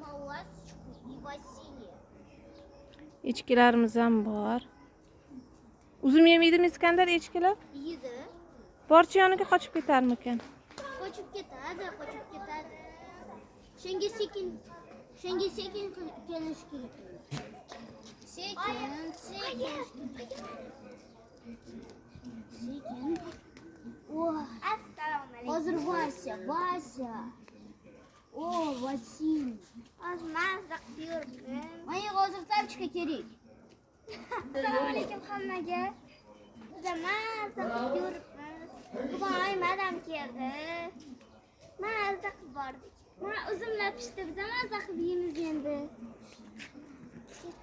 Malasочку и Василия. Echkilarimiz ham bor. Uzum yemaydimi Iskandar echkilar? Yedi. Borchi yoniga qochib ketarmikan? Qochib ketadi, qochib ketadi. Senga sekin kelish kerak. Sekin. Sekin. Oh, assalomu alaykum. Hozir Vasya. Oh, Vasiliy. Hozir mazza qilib yuribman. Menga hozir tavchika kerak. Assalomu alaykum hammaga. Biz mazza qilib yuribmiz. Bugun oymadam keldi. Mazza qilib bordik. Mana uzumlar pishdi, biz mazza qilib yeymiz endi.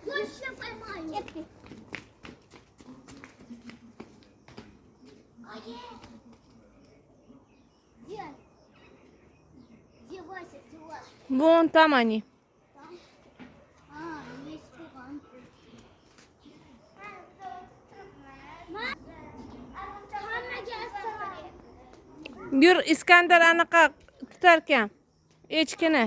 Yo'shlab qo'ymayman. Ketdik. Oye. Где Вася? Вон там они. Есть пуган. Yur Iskandar anaqa tutarkan. Echkini.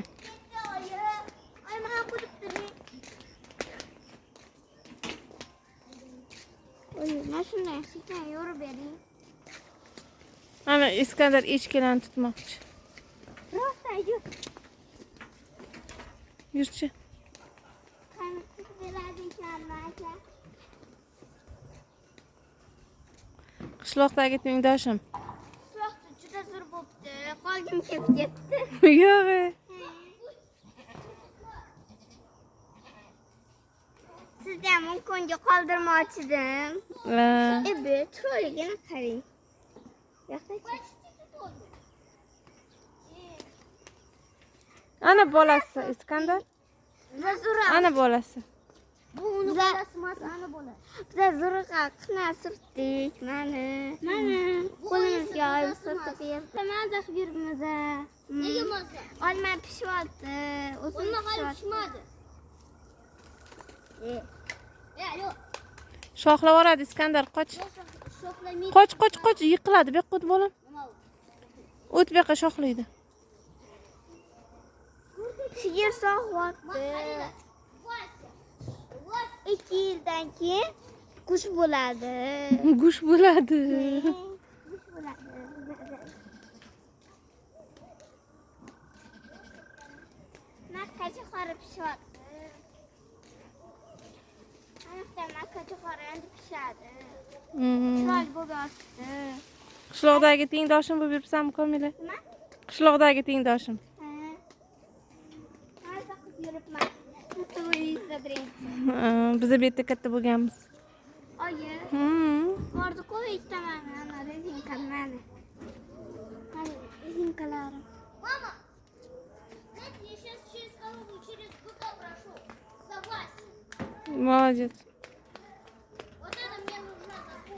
Mana shunday sekin yurib bering. Ana Iskandar echkilarni tutmoqchi. Rosta yur. Yurchi. Qani tutib beradinglarmi aka? Qishloqdagi tengdoshim. Qishloqda juda zo'r bo'pti. Qolgim kelib ketdi. Yo'q. Sizga ham kunga qoldirmoqchidim. Bu chiroyligini qarang. Ana bolasi Iskandar. Ana bolasi. Bu uni bolasi emas, ana bolasi. Biz zo'rqa qina surtdik. Mana. Qo'limizga olib surtib berdi. Maza qilib yuribmiz. Nega maza? Olma pishyapti. O'zini hali pishmadi. Yo'q. Shoxlab yuboradi Iskandar, qoch. Shoxlamaydi. Qoch, yiqiladi. Bu yoqqa o't bolam. O't bu yoqqa shoxlaydi. Sigir sog'yapti. 2 yildan keyin qush bo'ladi. Gush bo'ladi. Qush bo'ladi. Makkachi qori pishyapti. Aniqda makkachi qori endi pishadi. Chiroyli bo'lyapti. Qishloqdagi tengdoshim bo'lib yuribsanmi, Komila? Nima? Qishloqdagi tengdoshim. Maza qilib yuribman. To'yingizda birinchi. Biz bu yerda katta bo'lganmiz. Oyi. Bordi qo'y itaman. Ana rezinkalar mana. Mana rezinkalarim. Mama. Я сейчас через корову через быка прошу. Согласен. Молодец.